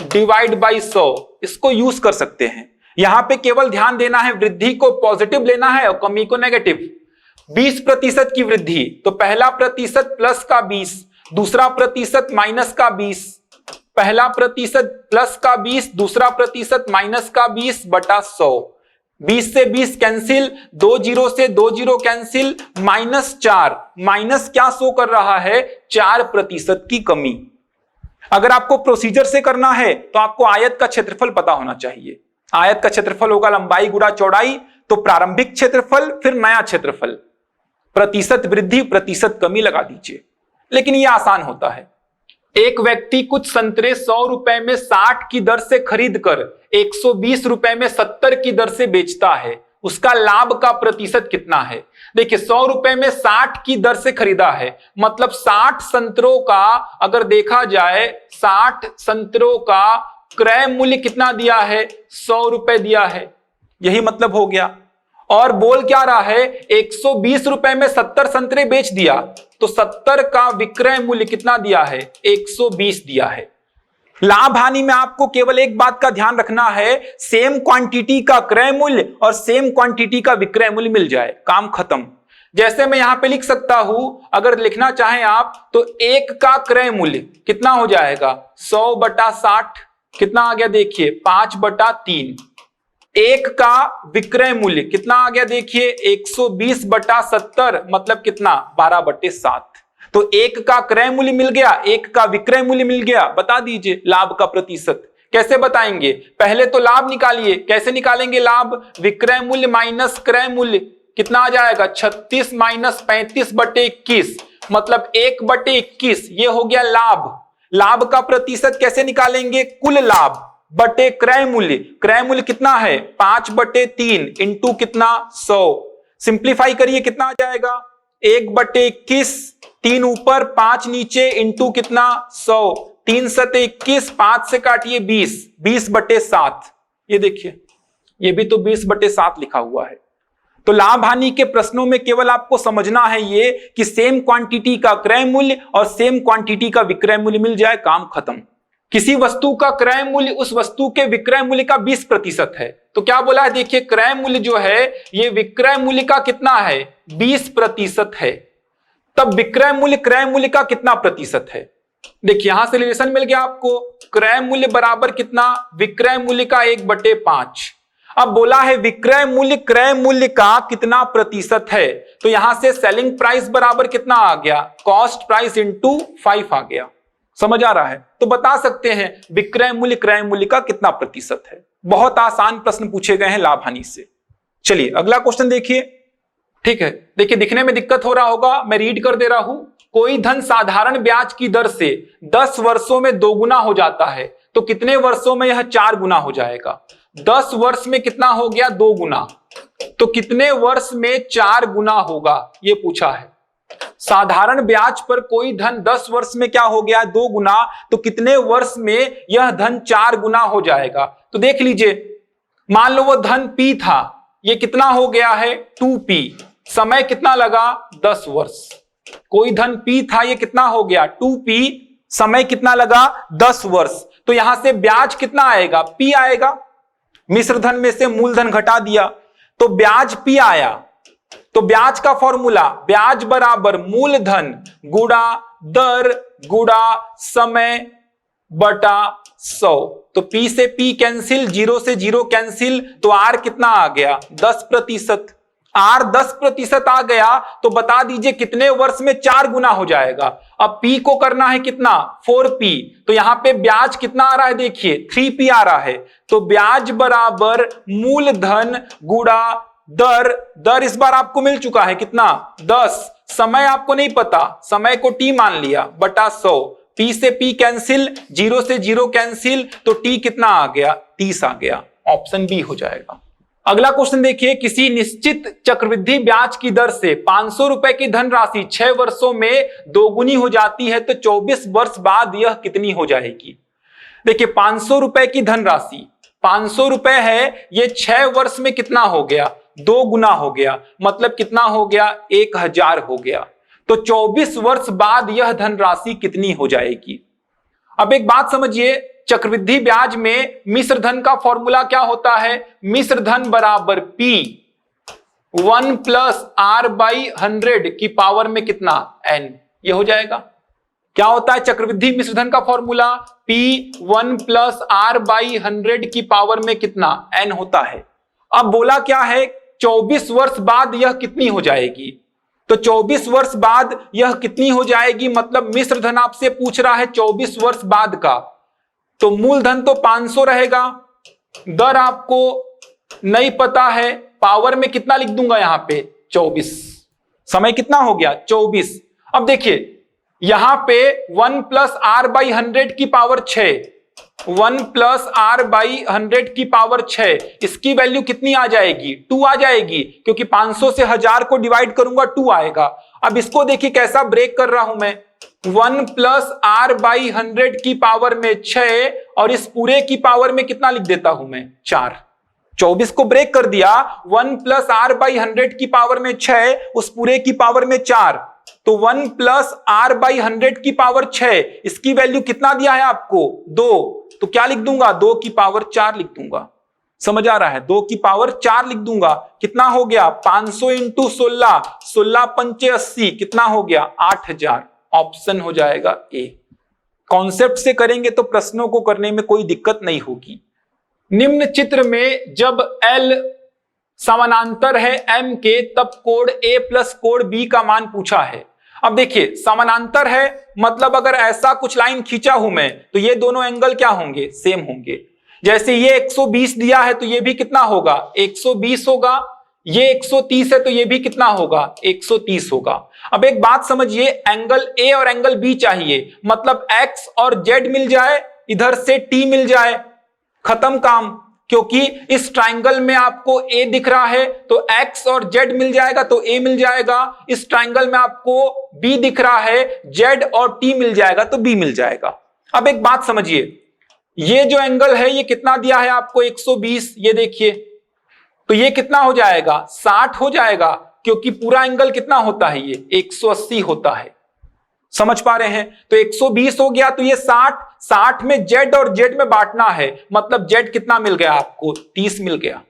डिवाइड बाई 100, इसको यूज कर सकते हैं। यहां पे केवल ध्यान देना है वृद्धि को पॉजिटिव लेना है और कमी को नेगेटिव। 20% की वृद्धि, तो पहला प्रतिशत प्लस का 20, दूसरा प्रतिशत माइनस का 20, पहला प्रतिशत प्लस का 20, दूसरा प्रतिशत माइनस का 20/100। 20 से 20 कैंसिल, 2 जीरो से 2 जीरो कैंसिल, -4, माइनस क्या शो कर रहा है 4% की कमी। अगर आपको प्रोसीजर से करना है तो आपको आयत का क्षेत्रफल पता होना चाहिए। आयत का क्षेत्रफल होगा लंबाई गुणा चौड़ाई, तो प्रारंभिक क्षेत्रफल फिर नया क्षेत्रफल, प्रतिशत वृद्धि प्रतिशत कमी लगा दीजिए। लेकिन यह आसान होता है। एक व्यक्ति कुछ संतरे 100 रुपए में 60 की दर से खरीद कर 120 रुपए में 70 की दर से बेचता है, उसका लाभ का प्रतिशत कितना है। देखिए 100 रुपए में 60 की दर से खरीदा है, मतलब 60 संतरों का अगर देखा जाए 60 संतरों का क्रय मूल्य कितना दिया है 100 रुपए दिया है, यही मतलब हो गया। और बोल क्या रहा है 120 रुपए में 70 संतरे बेच दिया, तो 70 का विक्रय मूल्य कितना दिया है 120 दिया है। लाभ हानि में आपको केवल एक बात का ध्यान रखना है, सेम क्वांटिटी का क्रय मूल्य और सेम क्वांटिटी का विक्रय मूल्य मिल जाए, काम खत्म। जैसे मैं यहां पे लिख सकता हूं, अगर लिखना चाहें आप तो एक का क्रय मूल्य कितना हो जाएगा 100/60, कितना आ गया देखिए 5/3। एक का विक्रय मूल्य कितना आ गया देखिए 120/70, मतलब कितना 12/7। तो एक का क्रय मूल्य मिल गया, एक का विक्रय मूल्य मिल गया। बता दीजिए लाभ का प्रतिशत कैसे बताएंगे, पहले तो लाभ निकालिए। कैसे निकालेंगे लाभ, विक्रय मूल्य माइनस क्रय मूल्य, कितना आ जाएगा 36 माइनस 35/21, मतलब 1/21, ये हो गया लाभ। लाभ का प्रतिशत कैसे निकालेंगे, कुल लाभ बटे क्रय मूल्य, क्रय मूल्य कितना है 5/3 इंटू कितना 100, सिंप्लीफाई करिए कितना आ जाएगा 1/21, 3 ऊपर 5 नीचे इंटू कितना 100, 3 सते 21, 5 से काटिए 20, 20/7। ये देखिए ये भी तो 20/7 लिखा हुआ है। तो लाभ हानि के प्रश्नों में केवल आपको समझना है ये कि सेम क्वांटिटी का क्रय मूल्य और सेम क्वांटिटी का विक्रय मूल्य मिल जाए, काम खत्म। किसी वस्तु का क्रय मूल्य उस वस्तु के विक्रय मूल्य का 20% है, तो क्या बोला है देखिए क्रय मूल्य जो है ये विक्रय मूल्य का कितना है 20% है, तब विक्रय मूल्य क्रय मूल्य का कितना प्रतिशत है। देखिए यहां से रिलेशन मिल गया आपको, क्रय मूल्य बराबर कितना विक्रय मूल्य का 1/5। अब बोला है विक्रय मूल्य क्रय मूल्य का कितना प्रतिशत है, तो यहां से सेलिंग प्राइस बराबर कितना आ गया कॉस्ट प्राइस इंटू 5 आ गया। समझ आ रहा है, तो बता सकते हैं विक्रय मूल्य क्रय मूल्य का कितना प्रतिशत है। बहुत आसान प्रश्न पूछे गए हैं लाभ हानि से। चलिए अगला क्वेश्चन देखिए। ठीक है, देखिए दिखने में दिक्कत हो रहा होगा, मैं रीड कर दे रहा हूं। कोई धन साधारण ब्याज की दर से 10 वर्षों में 2 गुना हो जाता है, तो कितने वर्षों में यह 4 गुना हो जाएगा। 10 वर्ष में कितना हो गया 2 गुना, तो कितने वर्ष में 4 गुना होगा, ये पूछा है। साधारण ब्याज पर कोई धन 10 वर्ष में क्या हो गया 2 गुना, तो कितने वर्ष में यह धन 4 गुना हो जाएगा। तो देख लीजिए, मान लो वो धन P था, ये कितना हो गया है 2P, समय कितना लगा 10 वर्ष। कोई धन P था, ये कितना हो गया 2P, समय कितना लगा 10 वर्ष। तो यहां से ब्याज कितना आएगा P आएगा, मिश्र धन में से मूलधन घटा दिया तो ब्याज P आया। तो ब्याज का फॉर्मूला, ब्याज बराबर मूलधन गुणा दर गुणा समय बटा 100। तो P से P कैंसिल, 0 से 0 कैंसिल, तो R कितना आ गया 10%। R 10% आ गया तो बता दीजिए कितने वर्ष में 4 गुना हो जाएगा। अब P को करना है कितना 4P, तो यहां पे ब्याज कितना आ रहा है देखिए 3P आ रहा है। तो ब्याज बराबर मूलधन गुणा दर, दर इस बार आपको मिल चुका है कितना 10, समय आपको नहीं पता, समय को T मान लिया, बटा 100। P से P कैंसिल, 0 से 0 कैंसिल, तो T कितना आ गया 30 आ गया। ऑप्शन बी हो जाएगा। अगला क्वेश्चन देखिए, किसी निश्चित चक्रवृद्धि ब्याज की दर से 500 रुपए की धनराशि 6 वर्षों में दोगुनी हो जाती है तो 24 वर्ष बाद यह कितनी हो जाएगी। देखिए 500 रुपए की धनराशि, 500 रुपए है, ये 6 वर्ष में कितना हो गया 2 गुना हो गया, मतलब कितना हो गया 1000 हो गया। तो 24 वर्ष बाद यह धनराशि कितनी हो जाएगी। अब एक बात समझिए, चक्रवृद्धि ब्याज में मिश्र धन का फॉर्मूला क्या होता है, मिश्र धन बराबर P 1 प्लस R बाई 100 की पावर में कितना N, ये हो जाएगा। क्या होता है चक्रवृद्धि मिश्र धन का formula, P 1 plus R by 100 की पावर में कितना N होता है। अब बोला क्या है 24 वर्ष बाद यह कितनी हो जाएगी, तो 24 वर्ष बाद यह कितनी हो जाएगी, मतलब मिश्र धन आपसे पूछ रहा है 24 वर्ष बाद का। तो मूलधन तो 500 रहेगा, दर आपको नहीं पता है, पावर में कितना लिख दूंगा यहां पे 24, समय कितना हो गया 24। अब देखिए यहां पे 1 प्लस R बाई 100 की पावर 6, 1 प्लस R बाई 100 की पावर 6, इसकी वैल्यू कितनी आ जाएगी 2 आ जाएगी, क्योंकि 500 से 1000 को डिवाइड करूंगा 2 आएगा। अब इसको देखिए कैसा ब्रेक कर रहा हूं मैं, 1 प्लस R बाई 100 की पावर में 6 और इस पूरे की पावर में कितना लिख देता हूं मैं 4। 24 को ब्रेक कर दिया, 1 प्लस R बाई 100 की पावर में 6, उस पूरे की पावर में 4, तो 1 प्लस R बाई 100 की पावर 6, इसकी वैल्यू कितना दिया है आपको 2, तो क्या लिख दूंगा 2 की पावर 4 लिख दूंगा। समझ आ रहा है, 2 की पावर 4 लिख दूंगा, कितना हो गया 500 इंटू 16, 16 पंचे 80, कितना हो गया 8000। ऑप्शन हो जाएगा ए। कॉन्सेप्ट से करेंगे तो प्रश्नों को करने में कोई दिक्कत नहीं होगी। निम्न चित्र में जब L समानांतर है M के तब कोण A प्लस कोण B का मान पूछा है। अब देखिए समानांतर है मतलब अगर ऐसा कुछ लाइन खींचा हूं मैं तो ये दोनों एंगल क्या होंगे सेम होंगे। जैसे ये 120 दिया है तो ये भी कितना होगा 120 होगा, ये 130 है तो ये भी कितना होगा 130 होगा। अब एक बात समझिए, एंगल A और एंगल B चाहिए, मतलब X और Z मिल जाए, इधर से T मिल जाए, खत्म काम। क्योंकि इस ट्राइंगल में आपको A दिख रहा है तो X और Z मिल जाएगा तो A मिल जाएगा, इस ट्राइंगल में आपको B दिख रहा है, Z और T मिल जाएगा तो B मिल जाएगा। अब एक बात समझिए, ये जो एंगल है ये कितना दिया है आपको 120, ये देखिए, तो ये कितना हो जाएगा 60 हो जाएगा, क्योंकि पूरा एंगल कितना होता है ये 180 होता है। समझ पा रहे हैं, तो 120 हो गया तो ये 60, 60 में Z और Z में बांटना है, मतलब Z कितना मिल गया आपको 30 मिल गया।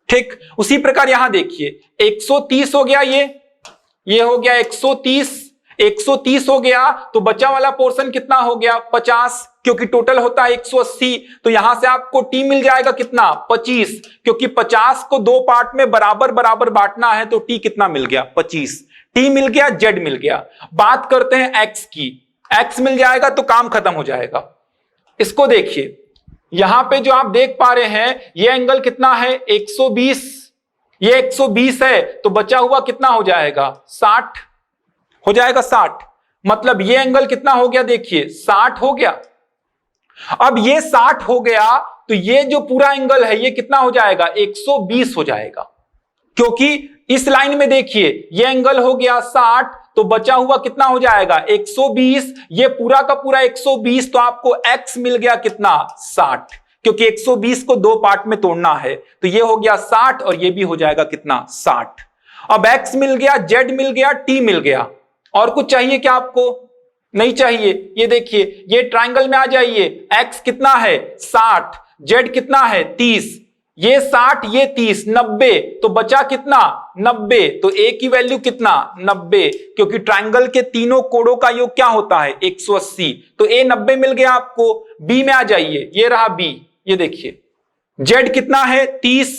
ठीक, उसी प्रकार यहां देखिए 130 हो गया, ये हो गया 130, 130 हो गया तो बचा वाला पोर्शन कितना हो गया 50, क्योंकि टोटल होता है 180, तो यहां से आपको T मिल जाएगा कितना 25, क्योंकि 50 को 2 पार्ट में बराबर बराबर बांटना है तो T कितना मिल गया 25, T मिल गया, Z मिल गया। बात करते हैं X की, X मिल जाएगा तो काम खत्म हो जाएगा। इसको देखिए, यहां पे जो आप देख पा रहे हैं ये एंगल कितना है 120, ये 120 है तो बचा हुआ कितना हो जाएगा 60 हो जाएगा 60, मतलब ये एंगल कितना हो गया देखिए 60 हो गया। अब ये 60 हो गया तो ये जो पूरा एंगल है ये कितना हो जाएगा 120 हो जाएगा, क्योंकि इस लाइन में देखिए ये एंगल हो गया 60 तो बचा हुआ कितना हो जाएगा 120, ये पूरा का पूरा 120, तो आपको x मिल गया कितना 60, क्योंकि 120 को 2 पार्ट में तोड़ना है, तो ये हो गया 60 और ये भी हो जाएगा कितना 60। अब x मिल गया, z मिल गया, t मिल गया, और कुछ चाहिए क्या आपको? नहीं चाहिए। ये देखिए, ये ट्रायंगल में आ जाइए। x कितना है 60, z कितना है 30, ये 60 ये 30, 90, तो बचा कितना 90। तो a की वैल्यू कितना 90, क्योंकि ट्रायंगल के तीनों कोणों का योग क्या होता है 180। तो a 90 मिल गया आपको। b में आ जाइए, ये रहा b। ये देखिए z कितना है 30,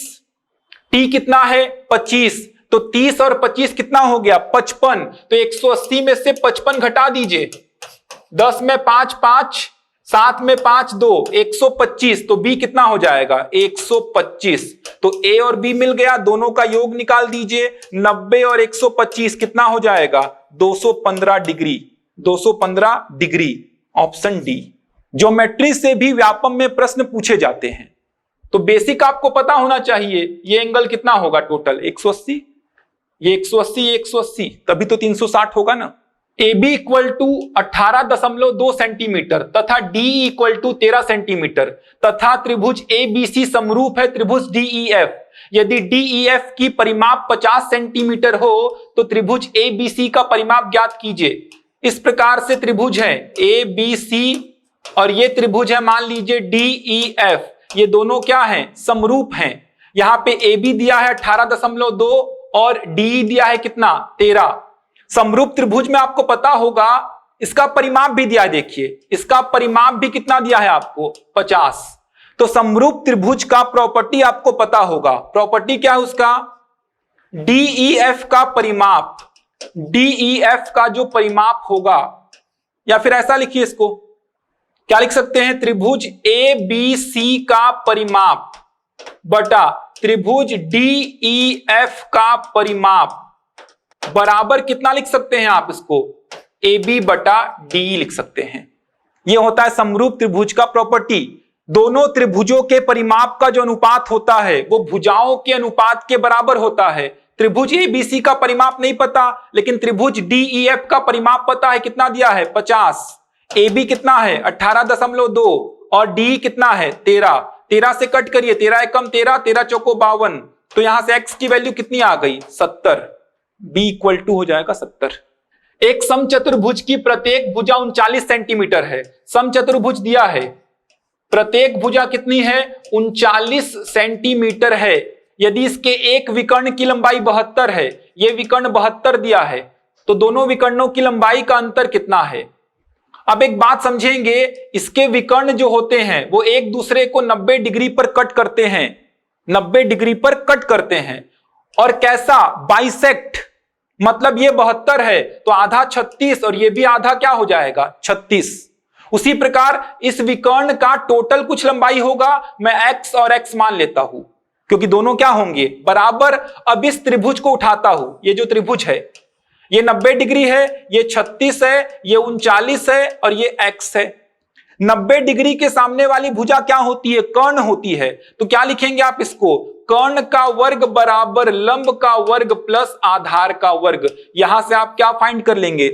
t कितना है 25, तो 30 और 25 कितना हो गया 55। तो 180 में से 55 घटा दीजिए, 10 में 5 5, 7 में 5 2, 125। तो b कितना हो जाएगा 125। तो a और b मिल गया, दोनों का योग निकाल दीजिए। 90 और 125 कितना हो जाएगा 215 degree. 215 degree, option D. Geometry से भी व्यापम में प्रश्न पूछे जाते हैं, तो बेसिक आपको पता होना चाहिए। ये एंगल कितना होगा टोटल 180, ये 180, ये 180, तभी तो 360 होगा ना। AB इक्वल टू 18.2 सेंटीमीटर तथा DE इक्वल टू 13 सेंटीमीटर तथा त्रिभुज ABC समरूप है त्रिभुज DEF। यदि DEF की परिमाप 50 सेंटीमीटर हो तो त्रिभुज ABC का परिमाप ज्ञात कीजिए। इस प्रकार से त्रिभुज है ABC और ये त्रिभुज है मान लीजिए DEF। ये दोनों क्या हैं समरूप हैं। यहां पे AB दिया है 18.2 और DE दिया है कितना 13। समरूप त्रिभुज में आपको पता होगा इसका परिमाप भी दिया है। देखिए इसका परिमाप भी कितना दिया है आपको 50। तो समरूप त्रिभुज का प्रॉपर्टी आपको पता होगा। प्रॉपर्टी क्या है उसका, DEF का परिमाप, DEF का जो परिमाप होगा, या फिर ऐसा लिखिए इसको, क्या लिख सकते हैं, त्रिभुज ABC का परिमाप बटा त्रिभुज DEF का परिमाप बराबर कितना लिख सकते हैं आप इसको, AB बटा DE लिख सकते हैं। यह होता है समरूप त्रिभुज का प्रॉपर्टी। दोनों त्रिभुजों के परिमाप का जो अनुपात होता है वो भुजाओं के अनुपात के बराबर होता है। त्रिभुज ABC का परिमाप नहीं पता, लेकिन त्रिभुज DEF का परिमाप पता है। कितना दिया है 50, AB कितना है 18.2 और DE कितना है 13। 13 से कट करिए, 13 एकम 13, 13 चौको 52। तो यहां से x की वैल्यू कितनी आ गई 70। B इक्वल टू हो जाएगा 70। एक समचतुर्भुज की प्रत्येक भुजा 39 सेंटीमीटर है। समचतुर्भुज दिया है, प्रत्येक भुजा कितनी है 39 सेंटीमीटर है। यदि इसके एक विकर्ण की लंबाई 72 है, यह विकर्ण 72 दिया है, तो दोनों विकर्णों की लंबाई का अंतर कितना है। अब एक बात समझेंगे, इसके विकर्ण जो होते हैं वो एक दूसरे को 90 डिग्री पर कट करते हैं, 90 डिग्री पर कट करते हैं। और कैसा बाइसेक्ट, मतलब ये 72 है तो आधा 36 और ये भी आधा क्या हो जाएगा 36। उसी प्रकार इस विकर्ण का टोटल कुछ लंबाई होगा, मैं x और x मान लेता हूं क्योंकि दोनों क्या होंगे बराबर। अब इस त्रिभुज को उठाता हूं, ये जो त्रिभुज है ये 90 डिग्री है, ये 36 है, ये 39 है और ये x है। 90 डिग्री के सामने वाली भुजा क्या होती है कर्ण होती है। तो क्या लिखेंगे आप इसको, कर्ण का वर्ग बराबर लंब का वर्ग प्लस आधार का वर्ग। यहां से आप क्या फाइंड कर लेंगे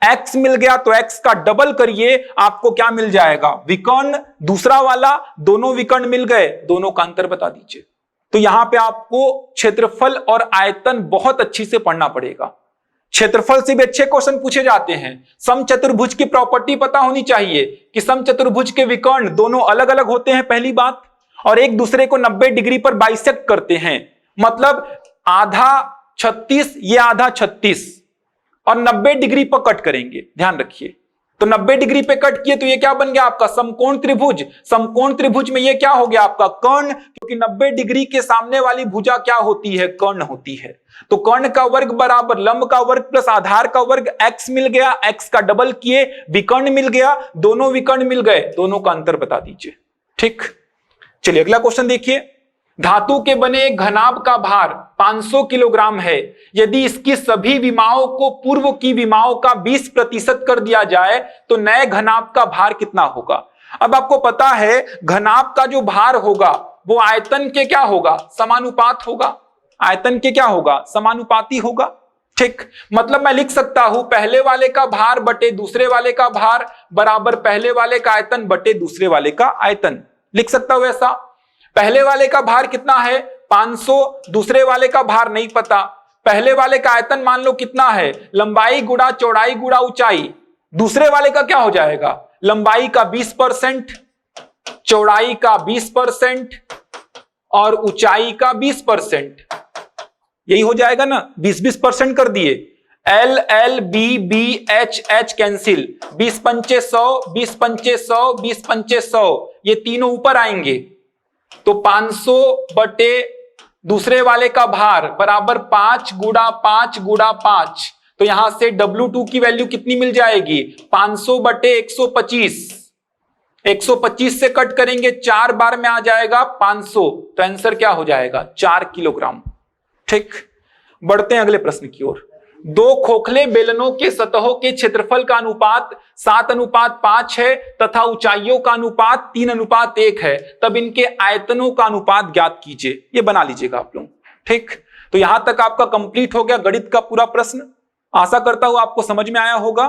x मिल गया तो x का डबल करिए, आपको क्या मिल जाएगा विकर्ण दूसरा वाला। दोनों विकर्ण मिल गए, दोनों का अंतर बता दीजिए। तो यहां पे आपको क्षेत्रफल और आयतन बहुत अच्छी से पढ़ना पड़ेगा। क्षेत्रफल से भी अच्छे क्वेश्चन पूछे जाते हैं। समचतुर्भुज की प्रॉपर्टी पता होनी चाहिए कि समचतुर्भुज के विकर्ण दोनों अलग अलग होते हैं पहली बात, और एक दूसरे को 90 डिग्री पर बाइसेक्ट करते हैं। मतलब आधा 36 ये आधा 36 और 90 डिग्री पर कट करेंगे, ध्यान रखिए। तो 90 डिग्री पे कट किए तो ये क्या बन गया आपका समकोण त्रिभुज। समकोण त्रिभुज में ये क्या हो गया आपका कर्ण, क्योंकि 90 डिग्री के सामने वाली भुजा क्या होती है कर्ण होती है। तो कर्ण का वर्ग बराबर लंब का वर्ग प्लस आधार का वर्ग। x मिल गया, x का डबल किए, विकर्ण मिल गया, दोनों विकर्ण मिल गए, दोनों का अंतर बता दीजिए। ठीक, चलिए अगला क्वेश्चन देखिए। धातु के बने एक घनाभ का भार 500 किलोग्राम है। यदि इसकी सभी विमाओं को पूर्व की विमाओं का 20% कर दिया जाए तो नए घनाभ का भार कितना होगा। अब आपको पता है घनाभ का जो भार होगा वो आयतन के क्या होगा समानुपात होगा, आयतन के क्या होगा समानुपाती होगा। ठीक, मतलब मैं लिख सकता हूं पहले वाले का भार बटे दूसरे वाले का भार बराबर पहले वाले का आयतन बटे दूसरे वाले का आयतन, लिख सकता हूं ऐसा। पहले वाले का भार कितना है 500, दूसरे वाले का भार नहीं पता, पहले वाले का आयतन मान लो कितना है, लंबाई गुणा चौड़ाई गुणा ऊंचाई। दूसरे वाले का क्या हो जाएगा, लंबाई का 20%, चौड़ाई का 20% और ऊंचाई का 20%। यही हो जाएगा ना, 20-20% कर दिए। L L B B H H cancel, 20 पंचे 100, 20 पंचे 100, 20 पंचे 100, ये तीनों ऊपर आएंगे तो 500 बटे दूसरे वाले का भार बराबर 5 गुणा 5 गुणा 5। तो यहां से W2 की वैल्यू कितनी मिल जाएगी, 500 बटे 125। 125 से कट करेंगे 4 बार में आ जाएगा 500, तो आंसर क्या हो जाएगा, 4 किलोग्राम। ठीक, बढ़ते हैं अगले प्रश्न की ओर। दो खोखले बेलनों के सतहों के क्षेत्रफल का अनुपात 7:5 है तथा ऊंचाइयों का अनुपात 3:1 है, तब इनके आयतनों का अनुपात ज्ञात कीजिए। ये बना लीजिएगा आप लोग। ठीक, तो यहां तक आपका कंप्लीट हो गया गणित का पूरा प्रश्न। आशा करता हूं आपको समझ में आया होगा।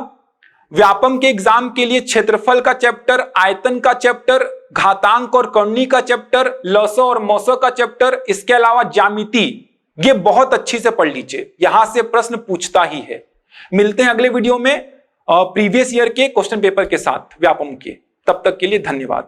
व्यापम के एग्जाम के लिए क्षेत्रफल का चैप्टर, आयतन का चैप्टर, घातांक और कर्णी का चैप्टर, लस और मौस का चैप्टर, इसके अलावा ज्यामिति, ये बहुत अच्छी से पढ़ लीजिए, यहां से प्रश्न पूछता ही है। मिलते हैं अगले वीडियो में प्रीवियस ईयर के क्वेश्चन पेपर के साथ व्यापम के। तब तक के लिए धन्यवाद।